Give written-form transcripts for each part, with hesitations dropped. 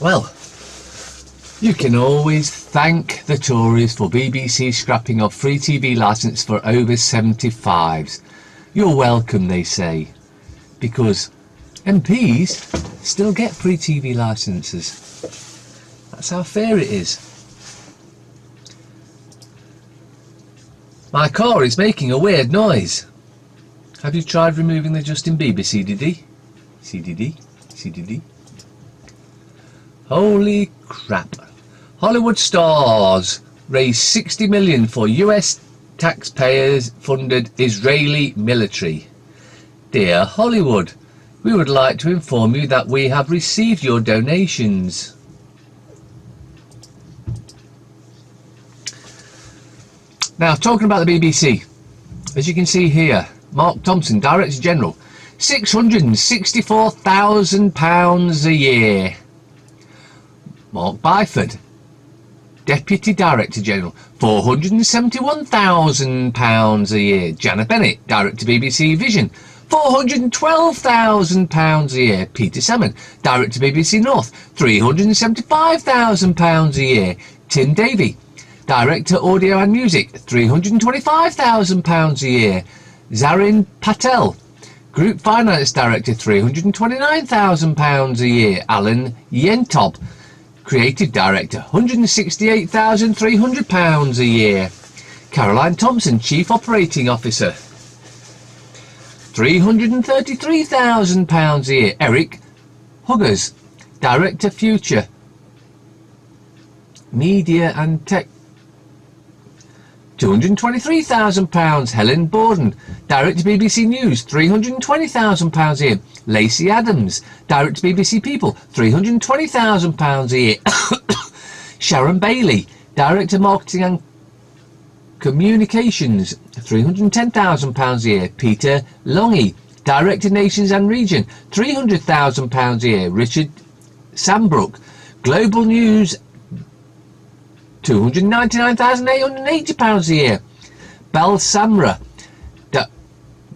Well, you can always thank the Tories for BBC scrapping of free TV licence for over 75s. You're welcome, they say, because MPs still get free TV licences. That's how fair it is. My car is making a weird noise. Have you tried removing the Justin Bieber CDD? CDD? Holy crap. Hollywood stars raise 60 million for US taxpayers funded Israeli military. Dear Hollywood, we would like to inform you that we have received your donations. Now, talking about the BBC, as you can see here, Mark Thompson, Director General, £664,000 a year. Mark Byford, Deputy Director General, £471,000 a year. Janet Bennett, Director BBC Vision, £412,000 a year. Peter Salmon, Director BBC North, £375,000 a year. Tim Davey, Director Audio and Music, £325,000 a year. Zarin Patel, Group Finance Director, £329,000 a year. Alan Yentob, Creative Director, £168,300 a year. Caroline Thompson, Chief Operating Officer, £333,000 a year. Eric Huggers, Director Future, Media and Tech, £223,000. Helen Borden, Director BBC News, £320,000 a year. Lacey Adams, Director BBC People, £320,000 a year. Sharon Bailey, Director Marketing and Communications, £310,000 a year. Peter Longy, Director Nations and Region, £300,000 a year. Richard Sambrook, Global News, £299,880 a year. Bal Samra,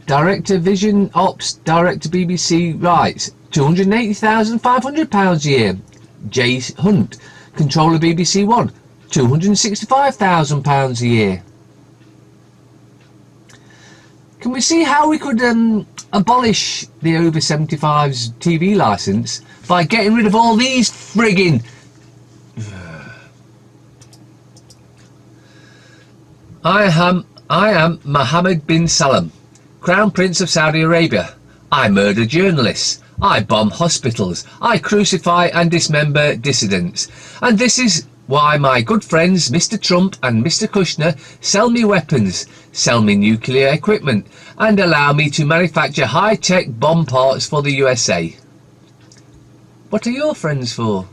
Director Vision Ops, Director BBC Rights, £280,500 a year. Jace Hunt, Controller BBC One, £265,000 a year. Can we see how we could abolish the over 75s TV licence by getting rid of all these frigging... I am Mohammed bin Salman, Crown Prince of Saudi Arabia. I murder journalists. I bomb hospitals. I crucify and dismember dissidents. And this is why my good friends Mr. Trump and Mr. Kushner sell me weapons, sell me nuclear equipment, and allow me to manufacture high-tech bomb parts for the USA. What are your friends for?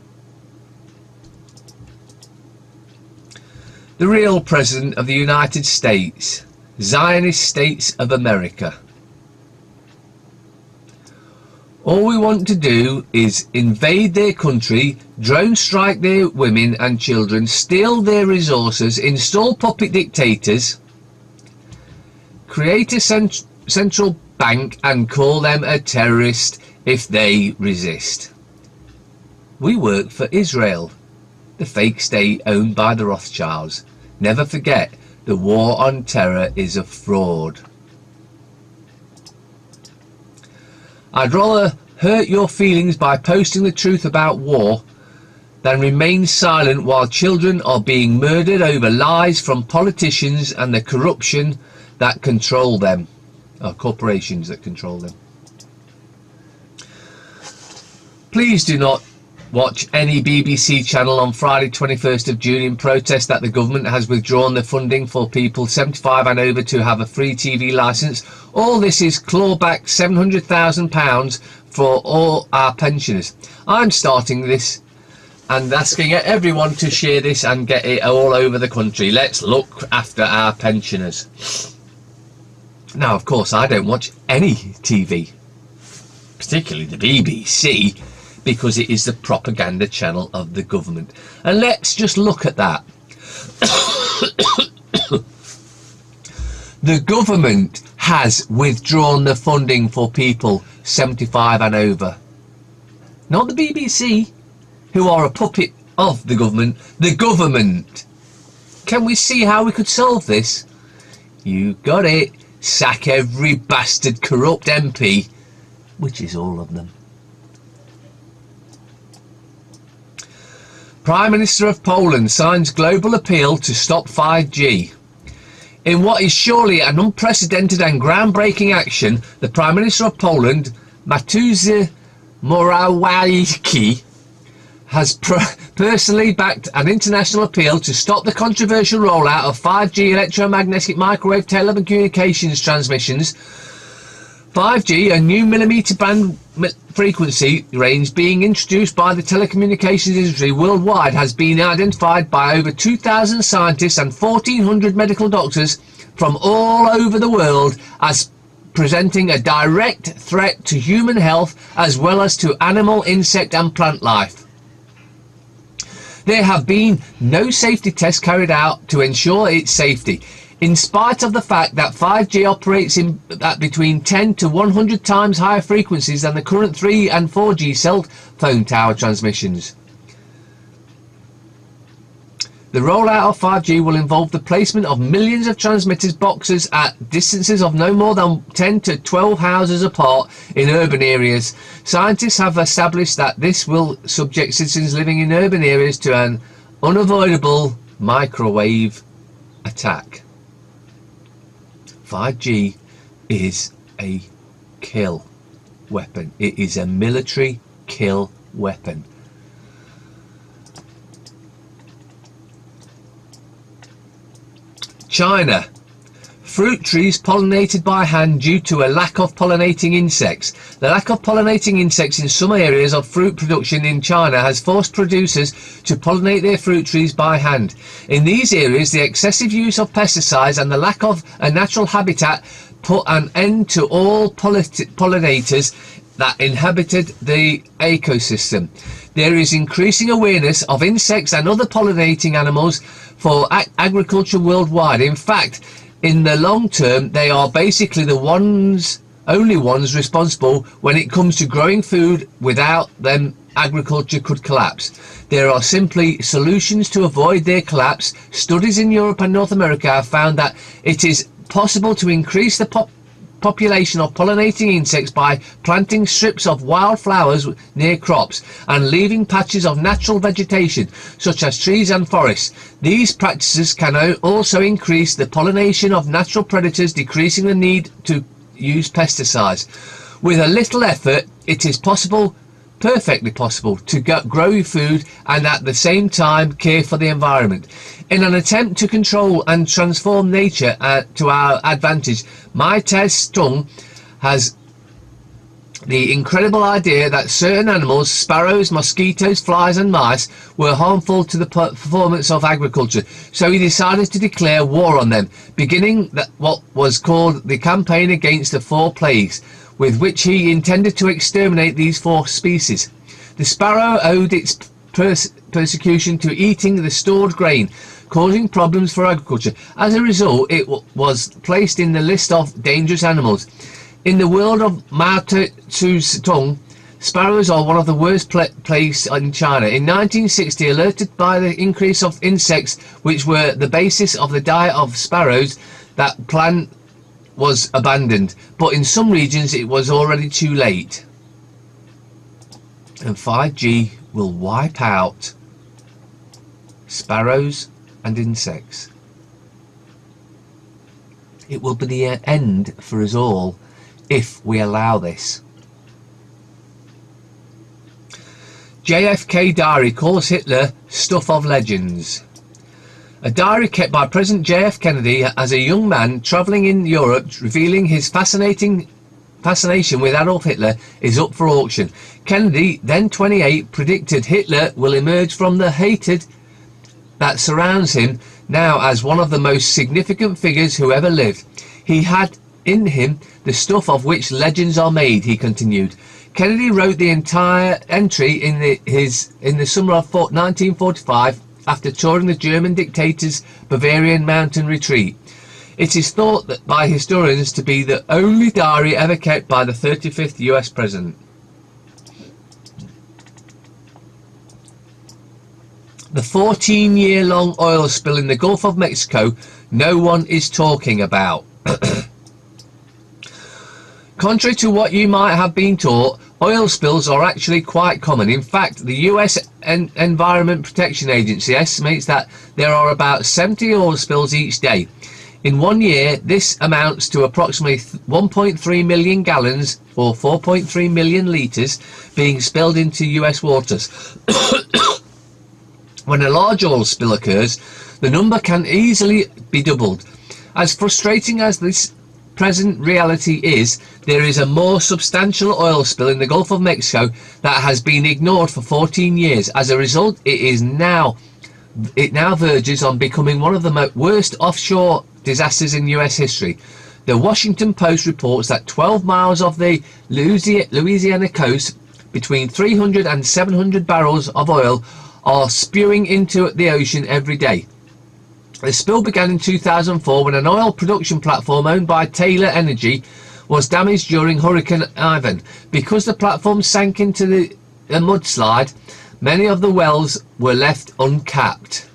The real President of the United States, Zionist States of America. All we want to do is invade their country, drone strike their women and children, steal their resources, install puppet dictators, create a central bank and call them a terrorist if they resist. We work for Israel, the fake state owned by the Rothschilds. Never forget, the war on terror is a fraud. I'd rather hurt your feelings by posting the truth about war than remain silent while children are being murdered over lies from politicians and the corruption that control them, or corporations that control them. Please do not watch any BBC channel on Friday 21st of June in protest that the government has withdrawn the funding for people 75 and over to have a free TV licence. All this is clawback £700,000 for all our pensioners. I'm starting this and asking everyone to share this and get it all over the country. Let's look after our pensioners. Now, of course, I don't watch any TV, particularly the BBC, because it is the propaganda channel of the government. And let's just look at that. The government has withdrawn the funding for people 75 and over. Not the BBC, who are a puppet of the government. The government. Can we see how we could solve this? You got it. Sack every bastard corrupt MP, which is all of them. Prime Minister of Poland signs global appeal to stop 5G. In what is surely an unprecedented and groundbreaking action, the Prime Minister of Poland, Mateusz Morawiecki, has personally backed an international appeal to stop the controversial rollout of 5G electromagnetic microwave telecommunications transmissions. 5G, a new millimetre band frequency range being introduced by the telecommunications industry worldwide, has been identified by over 2,000 scientists and 1,400 medical doctors from all over the world as presenting a direct threat to human health as well as to animal, insect and plant life. There have been no safety tests carried out to ensure its safety, in spite of the fact that 5G operates at between 10 to 100 times higher frequencies than the current 3 and 4G cell phone tower transmissions. The rollout of 5G will involve the placement of millions of transmitters boxes at distances of no more than 10 to 12 houses apart in urban areas. Scientists have established that this will subject citizens living in urban areas to an unavoidable microwave attack. 5G is a kill weapon. It is a military kill weapon. China. Fruit trees pollinated by hand due to a lack of pollinating insects. The lack of pollinating insects in some areas of fruit production in China has forced producers to pollinate their fruit trees by hand. In these areas, the excessive use of pesticides and the lack of a natural habitat put an end to all pollinators that inhabited the ecosystem. There is increasing awareness of insects and other pollinating animals for agriculture worldwide. In fact, in the long term, they are basically the only ones responsible when it comes to growing food. Without them, agriculture could collapse. There are simply solutions to avoid their collapse. Studies in Europe and North America have found that it is possible to increase the population of pollinating insects by planting strips of wildflowers near crops and leaving patches of natural vegetation such as trees and forests. These practices can also increase the pollination of natural predators, decreasing the need to use pesticides. With a little effort, it is possible, perfectly possible, to grow food and at the same time care for the environment. In an attempt to control and transform nature to our advantage, Mai Tung has the incredible idea that certain animals, sparrows, mosquitoes, flies and mice, were harmful to the performance of agriculture. So he decided to declare war on them, beginning what was called the Campaign Against the Four Plagues, with which he intended to exterminate these 4 species. The sparrow owed its persecution to eating the stored grain, causing problems for agriculture. As a result, it was placed in the list of dangerous animals. In the world of Mao Tung, sparrows are one of the worst plagues in China. In 1960, alerted by the increase of insects which were the basis of the diet of sparrows, that plan was abandoned. But in some regions it was already too late. And 5G will wipe out sparrows and insects. It will be the end for us all if we allow this. JFK diary calls Hitler stuff of legends. A diary kept by President J.F. Kennedy as a young man travelling in Europe, revealing his fascination with Adolf Hitler, is up for auction. Kennedy, then 28, predicted Hitler will emerge from the hatred that surrounds him now as one of the most significant figures who ever lived. He had in him the stuff of which legends are made, he continued. Kennedy wrote the entire entry in the summer of 1945 after touring the German dictator's Bavarian mountain retreat. It is thought that by historians to be the only diary ever kept by the 35th US president. The 14-year-long oil spill in the Gulf of Mexico no one is talking about. Contrary to what you might have been taught, oil spills are actually quite common. In fact, the US Environment Protection Agency estimates that there are about 70 oil spills each day. In 1 year, this amounts to approximately 1.3 million gallons or 4.3 million litres being spilled into US waters. When a large oil spill occurs, the number can easily be doubled. As frustrating as this present reality is, there is a more substantial oil spill in the Gulf of Mexico that has been ignored for 14 years. As a result, it now verges on becoming one of the worst offshore disasters in US history. The Washington Post reports that 12 miles off the Louisiana coast, between 300 and 700 barrels of oil are spewing into the ocean every day. The spill began in 2004 when an oil production platform owned by Taylor Energy was damaged during Hurricane Ivan. Because the platform sank into the mudslide, many of the wells were left uncapped.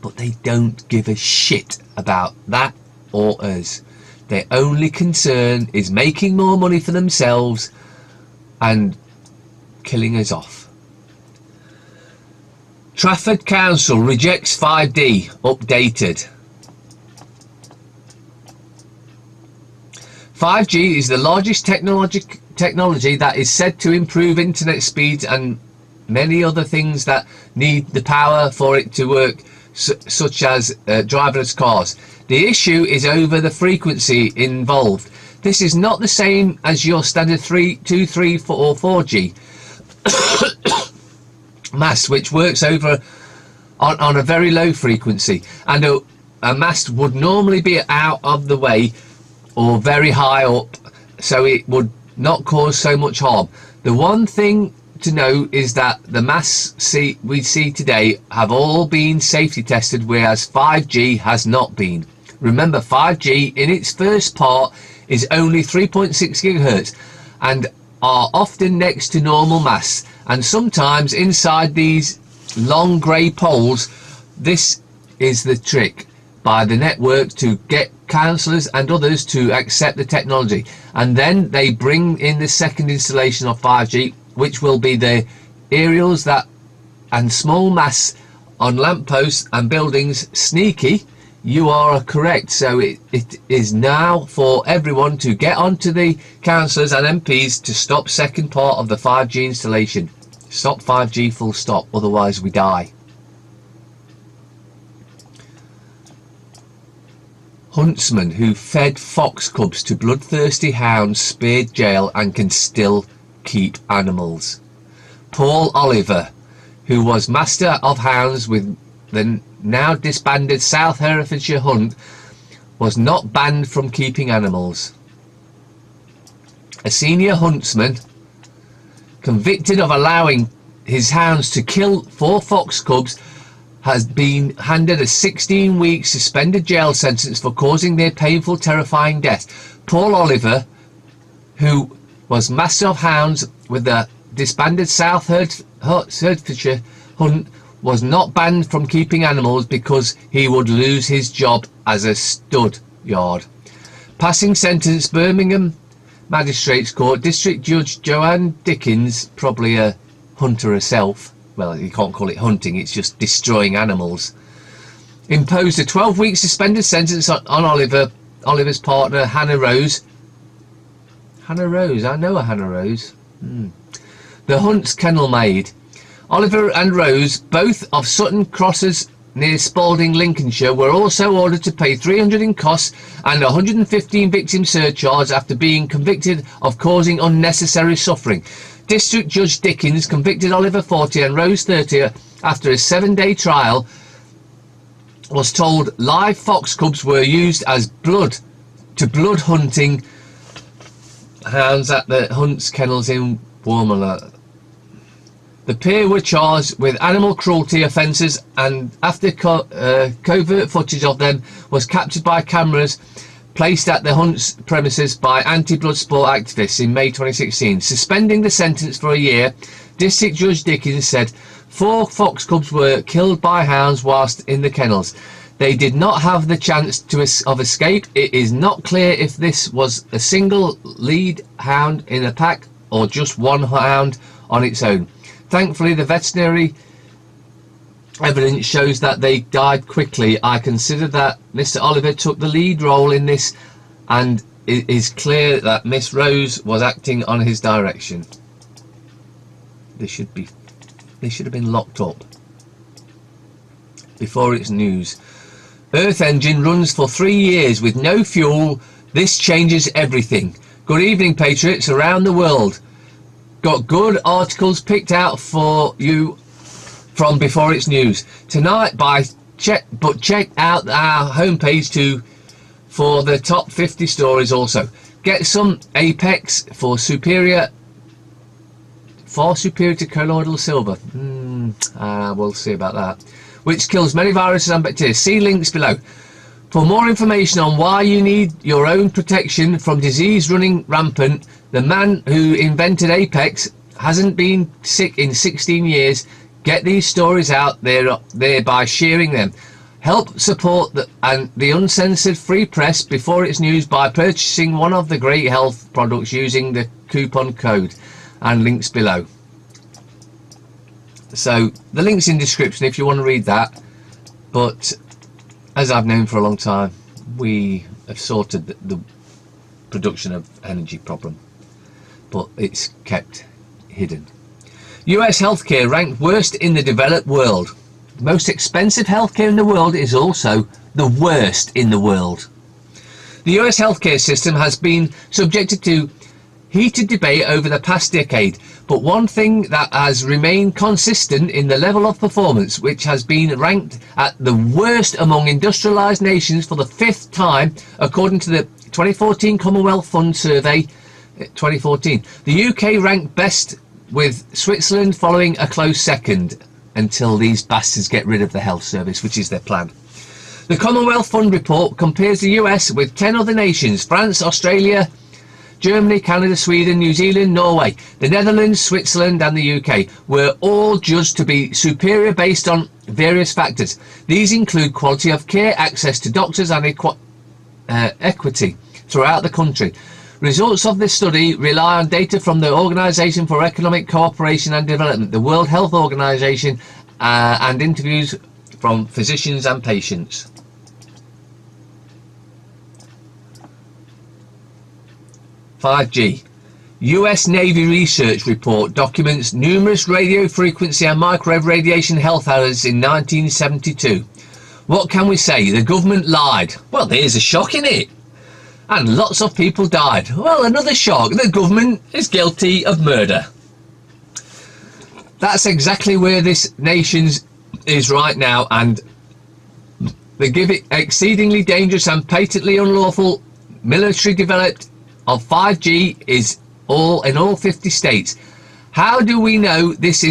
But they don't give a shit about that or us. Their only concern is making more money for themselves and killing us off. Trafford Council rejects 5D updated. 5G is the largest technology that is said to improve internet speeds and many other things that need the power for it to work, such as driverless cars. The issue is over the frequency involved. This is not the same as your standard 2, 3, 4 or 4G mast, which works over on a very low frequency, and a mast would normally be out of the way or very high up, so it would not cause so much harm. The one thing to know is that the masts we see today have all been safety tested, whereas 5G has not been. Remember, 5G in its first part is only 3.6 gigahertz and are often next to normal masts, and sometimes inside these long grey poles. This is the trick by the network to get counsellors and others to accept the technology, and then they bring in the second installation of 5G, which will be the aerials that and small masts on lampposts and buildings. Sneaky, you are correct. So it is now for everyone to get onto the councillors and MPs to stop second part of the 5G installation. Stop 5G full stop, otherwise we die. Huntsman who fed fox cubs to bloodthirsty hounds spared jail and can still keep animals. Paul Oliver, who was master of hounds with the now disbanded South Herefordshire Hunt, was not banned from keeping animals. A senior huntsman convicted of allowing his hounds to kill 4 fox cubs has been handed a 16-week suspended jail sentence for causing their painful, terrifying death. Paul Oliver, who was master of hounds with the disbanded South Hertfordshire Hunt, was not banned from keeping animals because he would lose his job as a stud yard. Passing sentence, Birmingham Magistrates Court, District Judge Joanne Dickens, probably a hunter herself, well, you can't call it hunting, it's just destroying animals, imposed a 12-week suspended sentence on Oliver's partner, Hannah Rose. Hannah Rose, I know a Hannah Rose. The Hunt's kennel maid. Oliver and Rose, both of Sutton Crosses near Spalding, Lincolnshire, were also ordered to pay $300 in costs and $115 victim surcharge after being convicted of causing unnecessary suffering. District Judge Dickens convicted Oliver 40 and Rose 30 after a 7-day trial. Was told live fox cubs were used as blood hunting hounds at the Hunt's kennels in Warmala. The pair were charged with animal cruelty offences, and after covert footage of them was captured by cameras placed at the Hunt's premises by anti-blood sport activists in May 2016. Suspending the sentence for a year, District Judge Dickens said 4 fox cubs were killed by hounds whilst in the kennels. They did not have the chance of escape. It is not clear if this was a single lead hound in a pack or just one hound on its own. Thankfully, the veterinary evidence shows that they died quickly. I consider that Mr. Oliver took the lead role in this, and it is clear that Miss Rose was acting on his direction. They should have been locked up. Before it's news. Earth engine runs for 3 years with no fuel. This changes everything. Good evening, patriots around the world. Got good articles picked out for you from Before It's News tonight. Check out our homepage for the top 50 stories. Also, get some Apex far superior to colloidal silver. We'll see about that. Which kills many viruses and bacteria. See links below. For more information on why you need your own protection from disease running rampant, the man who invented Apex hasn't been sick in 16 years. Get these stories out there by sharing them. Help support the uncensored free press Before It's News by purchasing one of the great health products using the coupon code and links below. So the link's in description if you want to read that. But as I've known for a long time, we have sorted the production of energy problem, but it's kept hidden. US healthcare ranked worst in the developed world. The most expensive healthcare in the world is also the worst in the world. The US healthcare system has been subjected to heated debate over the past decade, but one thing that has remained consistent in the level of performance, which has been ranked at the worst among industrialised nations for the 5th time, according to the 2014 Commonwealth Fund Survey 2014. The UK ranked best, with Switzerland following a close second, until these bastards get rid of the health service, which is their plan. The Commonwealth Fund report compares the US with 10 other nations: France, Australia, Germany, Canada, Sweden, New Zealand, Norway, the Netherlands, Switzerland and the UK were all judged to be superior based on various factors. These include quality of care, access to doctors and equity throughout the country. Results of this study rely on data from the Organisation for Economic Cooperation and Development, the World Health Organization, and interviews from physicians and patients. "5G. US Navy research report documents numerous radio frequency and microwave radiation health hazards in 1972. What can we say? The government lied. Well, there's a shock in it. And lots of people died. Well, another shock. The government is guilty of murder." That's exactly where this nation is right now, and they give it exceedingly dangerous and patently unlawful military developed of 5G is all in all 50 states. How do we know this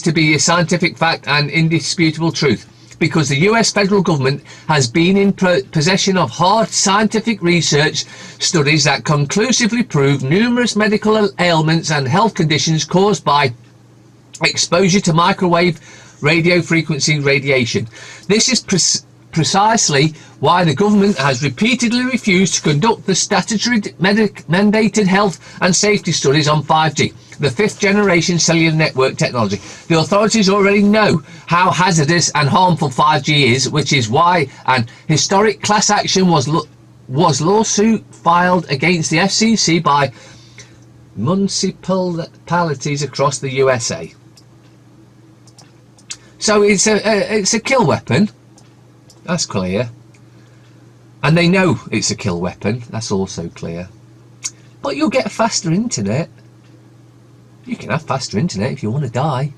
to be a scientific fact and indisputable truth? Because the US federal government has been in possession of hard scientific research studies that conclusively prove numerous medical ailments and health conditions caused by exposure to microwave radio frequency radiation. This is precisely why the government has repeatedly refused to conduct the statutory mandated health and safety studies on 5G, the 5th generation cellular network technology. The authorities already know how hazardous and harmful 5G is, which is why an historic class action was lawsuit filed against the FCC by municipalities across the USA. So it's a kill weapon. That's clear. And they know it's a kill weapon. That's also clear. But you'll get faster internet. You can have faster internet if you want to die.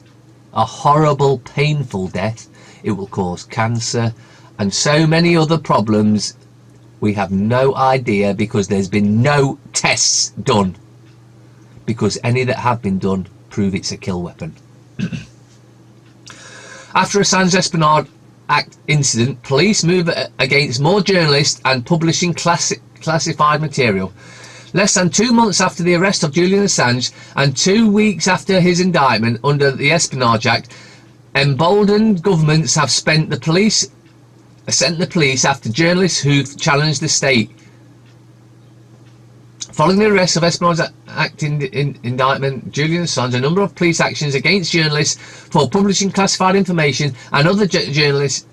A horrible, painful death. It will cause cancer and so many other problems. We have no idea because there's been no tests done. Because any that have been done prove it's a kill weapon. After Assange Espionage Act incident, police move against more journalists and publishing classified material. Less than 2 months after the arrest of Julian Assange and 2 weeks after his indictment under the Espionage Act, emboldened governments have sent the police after journalists who've challenged the state. Following the arrest of Espionage Act indictment Julian Assange, a number of police actions against journalists for publishing classified information and other journalistic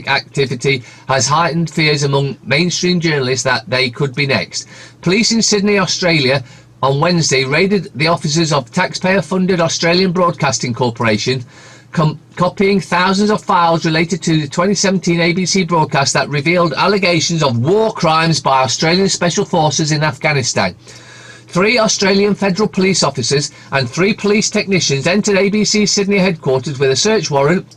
activity has heightened fears among mainstream journalists that they could be next. Police in Sydney, Australia, on Wednesday raided the offices of taxpayer-funded Australian Broadcasting Corporation, copying thousands of files related to the 2017 ABC broadcast that revealed allegations of war crimes by Australian Special Forces in Afghanistan. 3 Australian federal police officers and 3 police technicians entered ABC Sydney headquarters with a search warrant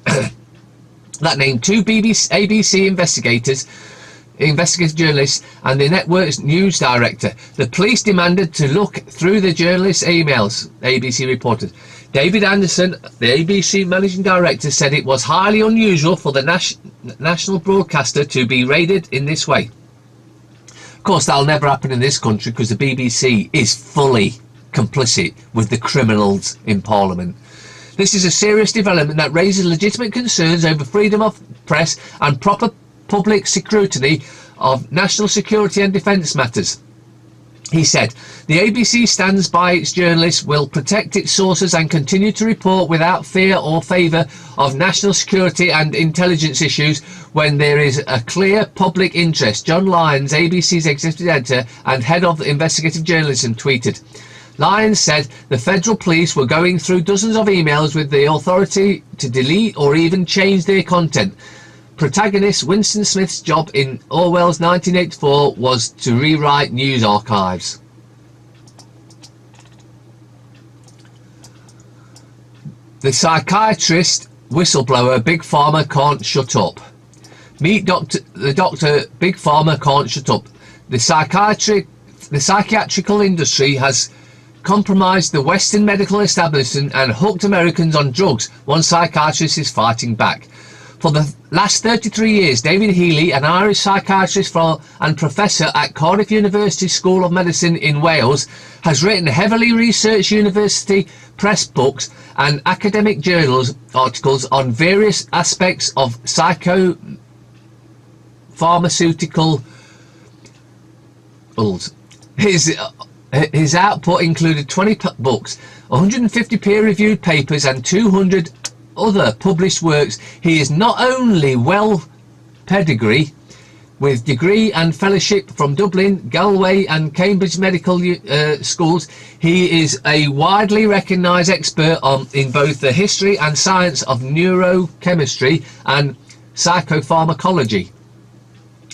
that named 2 ABC investigative journalists and the network's news director. The police demanded to look through the journalists' emails, ABC reported. David Anderson, the ABC managing director, said it was highly unusual for the national broadcaster to be raided in this way. Of course, that'll never happen in this country because the BBC is fully complicit with the criminals in Parliament. This is a serious development that raises legitimate concerns over freedom of press and proper public scrutiny of national security and defence matters. He said, the ABC stands by its journalists, will protect its sources and continue to report without fear or favour of national security and intelligence issues when there is a clear public interest, John Lyons, ABC's executive editor and head of investigative journalism, tweeted. Lyons said the federal police were going through dozens of emails with the authority to delete or even change their content. Protagonist Winston Smith's job in Orwell's 1984 was to rewrite news archives. The psychiatrist whistleblower Big Pharma can't shut up. Meet the doctor Big Pharma can't shut up. The psychiatrical industry has compromised the Western medical establishment and hooked Americans on drugs. One psychiatrist is fighting back. For the last 33 years, David Healy, an Irish psychiatrist and professor at Cardiff University School of Medicine in Wales, has written heavily researched university press books and academic journals articles on various aspects of psychopharmaceutical. His output included 20 books, 150 peer-reviewed papers and 200 other published works. He is not only well pedigree with degree and fellowship from Dublin, Galway and Cambridge medical schools, he is a widely recognised expert in both the history and science of neurochemistry and psychopharmacology.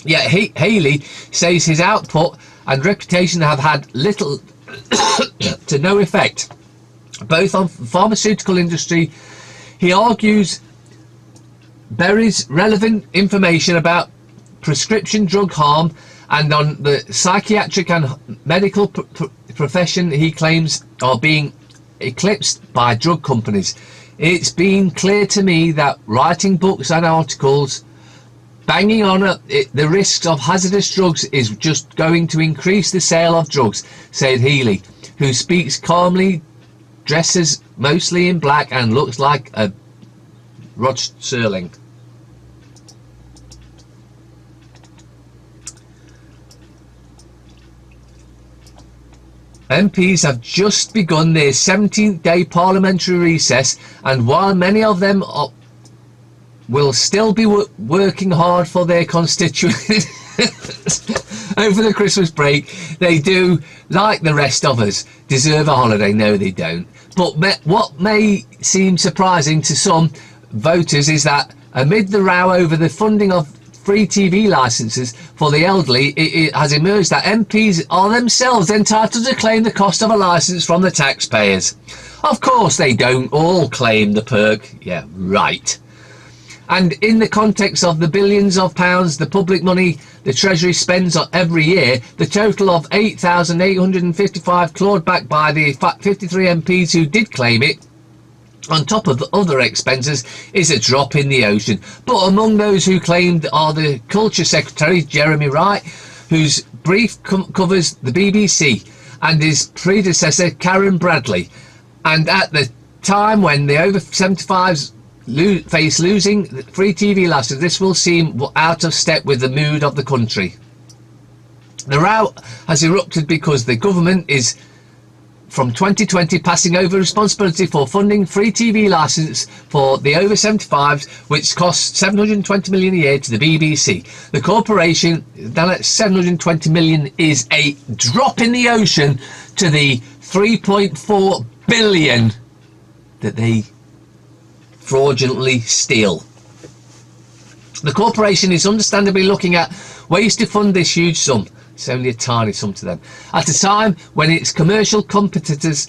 Yet Haley says his output and reputation have had little to no effect, both on the pharmaceutical industry. He argues buries relevant information about prescription drug harm and on the psychiatric and medical profession he claims are being eclipsed by drug companies. It's been clear to me that writing books and articles banging on the risks of hazardous drugs is just going to increase the sale of drugs, said Healy, who speaks calmly, dresses mostly in black and looks like a Rod Serling. MPs have just begun their 17th day parliamentary recess, and while many of them will still be working hard for their constituents over the Christmas break, they do, like the rest of us, deserve a holiday. No, they don't. But what may seem surprising to some voters is that amid the row over the funding of free TV licences for the elderly, it has emerged that MPs are themselves entitled to claim the cost of a licence from the taxpayers. Of course they don't all claim the perk. Yeah, right. And in the context of the billions of pounds, the public money the Treasury spends every year, the total of 8,855 clawed back by the 53 MPs who did claim it, on top of other expenses, is a drop in the ocean. But among those who claimed are the Culture Secretary, Jeremy Wright, whose brief covers the BBC and his predecessor Karen Bradley, and at the time when the over 75s face losing free TV license, this will seem out of step with the mood of the country. The row has erupted because the government is from 2020 passing over responsibility for funding free TV licence for the over 75s, which costs 720 million a year to the BBC. The corporation, that 720 million is a drop in the ocean to the 3.4 billion that they fraudulently steal. The corporation is understandably looking at ways to fund this huge sum. It's only a tiny sum to them, at a time when its commercial competitors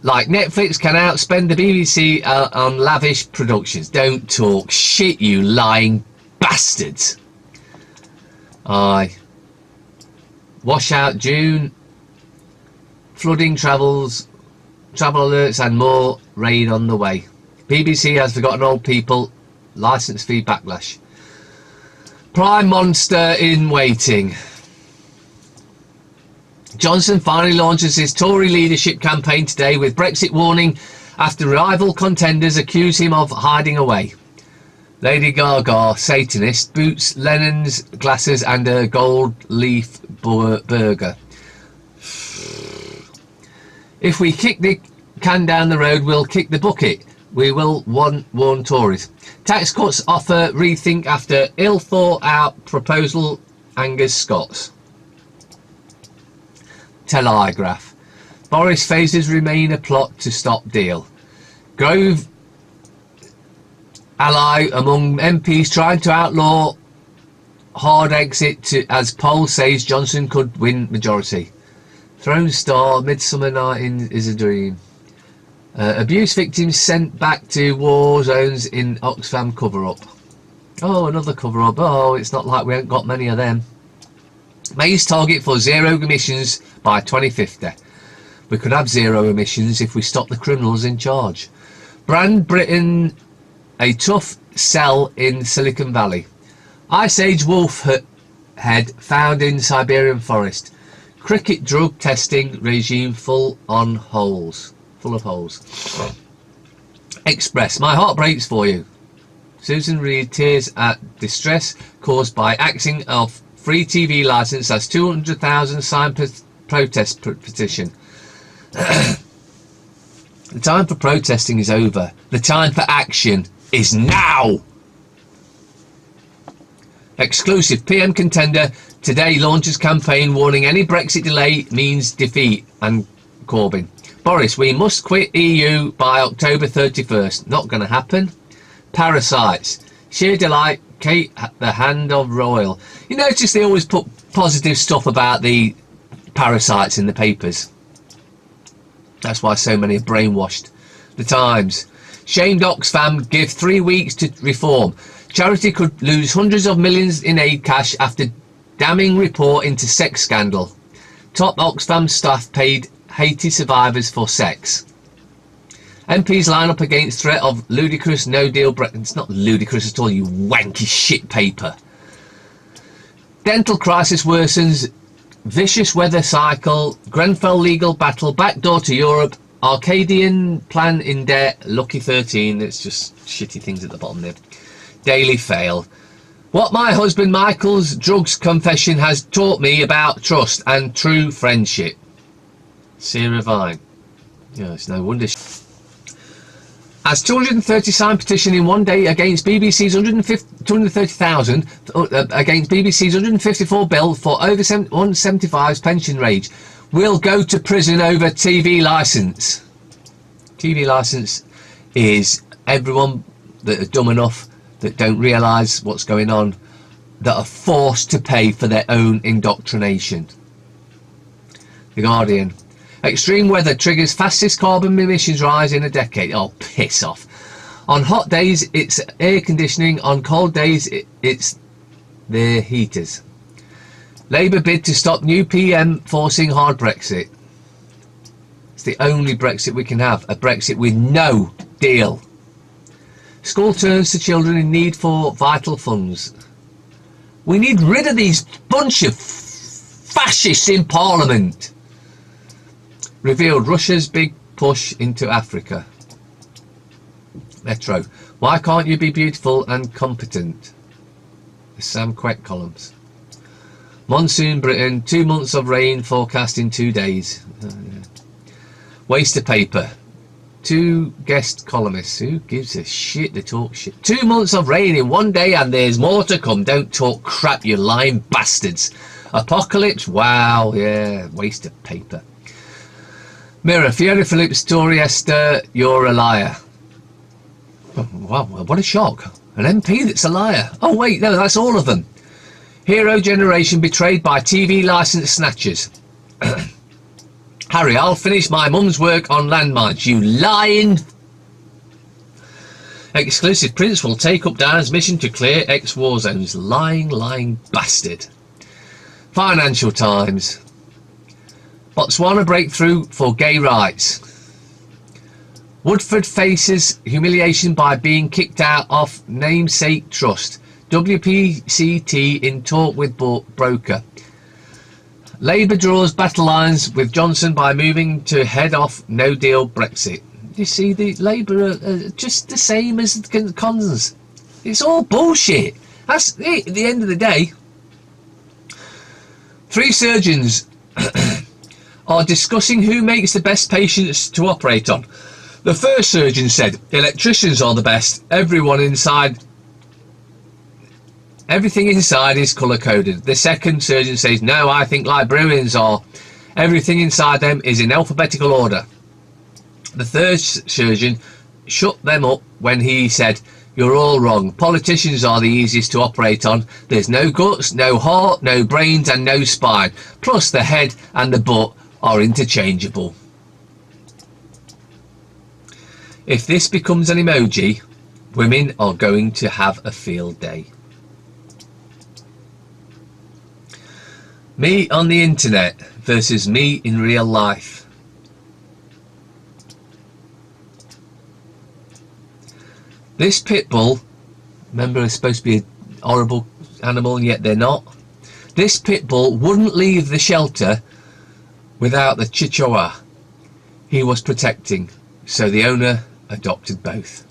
like Netflix can outspend the BBC on lavish productions. Don't talk shit, you lying bastards. Aye. Washout June, flooding travel alerts and more rain on the way. BBC has forgotten old people, licence fee backlash. Prime monster in waiting. Johnson finally launches his Tory leadership campaign today with Brexit warning after rival contenders accuse him of hiding away. Lady Gaga, Satanist, boots Lennon's glasses and a gold leaf burger. If we kick the can down the road, we'll kick the bucket. We will warn Tories. Tax cuts offer rethink after ill thought out proposal angers Scots. Telegraph. Boris phases remain a plot to stop deal. Grove ally among MPs trying to outlaw hard exit as poll says Johnson could win majority. Throne star, Midsummer Night is a Dream. Abuse victims sent back to war zones in Oxfam cover-up. Oh, another cover-up. Oh, it's not like we haven't got many of them. May's target for zero emissions by 2050. We could have zero emissions if we stop the criminals in charge. Brand Britain a tough sell in Silicon Valley. Ice Age wolf head found in Siberian forest. Cricket drug testing regime full of holes. Express. My heart breaks for you. Susan Reid tears at distress caused by axing of free TV licence as 200,000 signed protest petition. The time for protesting is over. The time for action is now. Exclusive. PM contender today launches campaign warning any Brexit delay means defeat. And Corbyn. Boris, we must quit EU by October 31st. Not going to happen. Parasites. Sheer delight. Kate, the hand of royal. You notice they always put positive stuff about the parasites in the papers. That's why so many are brainwashed. The Times. Shamed Oxfam give 3 weeks to reform. Charity could lose hundreds of millions in aid cash after damning report into sex scandal. Top Oxfam staff paid Haiti survivors for sex. MPs line up against threat of ludicrous no-deal Brexit. It's not ludicrous at all, you wanky shit paper. Dental crisis worsens. Vicious weather cycle. Grenfell legal battle. Backdoor to Europe. Arcadian plan in debt. Lucky 13. It's just shitty things at the bottom there. Daily fail. What my husband Michael's drugs confession has taught me about trust and true friendship. Sarah Vine. Yeah, it's no wonder. As 230 signed petition in one day against BBC's 230,000 against BBC's 154 bill for over 175's pension rate will go to prison over TV licence. TV licence is everyone that are dumb enough that don't realise what's going on, that are forced to pay for their own indoctrination. The Guardian. Extreme weather triggers fastest carbon emissions rise in a decade. Oh, piss off. On hot days, it's air conditioning. On cold days, it's their heaters. Labour bid to stop new PM forcing hard Brexit. It's the only Brexit we can have. A Brexit with no deal. School turns to children in need for vital funds. We need rid of these bunch of fascists in Parliament. Revealed Russia's big push into Africa. Metro. Why can't you be beautiful and competent? The Sam Quek columns. Monsoon Britain. 2 months of rain forecast in 2 days. Oh, yeah. Waste of paper. 2 guest columnists. Who gives a shit to talk shit? 2 months of rain in 1 day and there's more to come. Don't talk crap, you lying bastards. Apocalypse. Wow, yeah. Waste of paper. Mirror. Fiona Phillips, Tory Esther, you're a liar. Oh, wow, what a shock. An MP that's a liar. Oh wait, no, that's all of them. Hero generation betrayed by TV licence snatchers. Harry, I'll finish my mum's work on landmines. You lying. Exclusive Prince will take up Diana's mission to clear ex-war zones. Lying bastard. Financial Times. Botswana breakthrough for gay rights. Woodford faces humiliation by being kicked out of namesake trust. WPCT in talk with broker. Labour draws battle lines with Johnson by moving to head off no deal Brexit. You see, the Labour are just the same as the Cons. It's all bullshit. That's it at the end of the day. 3 surgeons are discussing who makes the best patients to operate on. The first surgeon said electricians are the best. Everything inside is colour coded. The second surgeon says no, I think librarians are. Everything inside them is in alphabetical order. The third surgeon shut them up when he said, you're all wrong. Politicians are the easiest to operate on. There's no guts, no heart, no brains and no spine. Plus the head and the butt are interchangeable. If this becomes an emoji, women are going to have a field day. Me on the internet versus me in real life. This pit bull, remember it's supposed to be a horrible animal and yet they're not. This pit bull wouldn't leave the shelter without the chihuahua he was protecting, so the owner adopted both.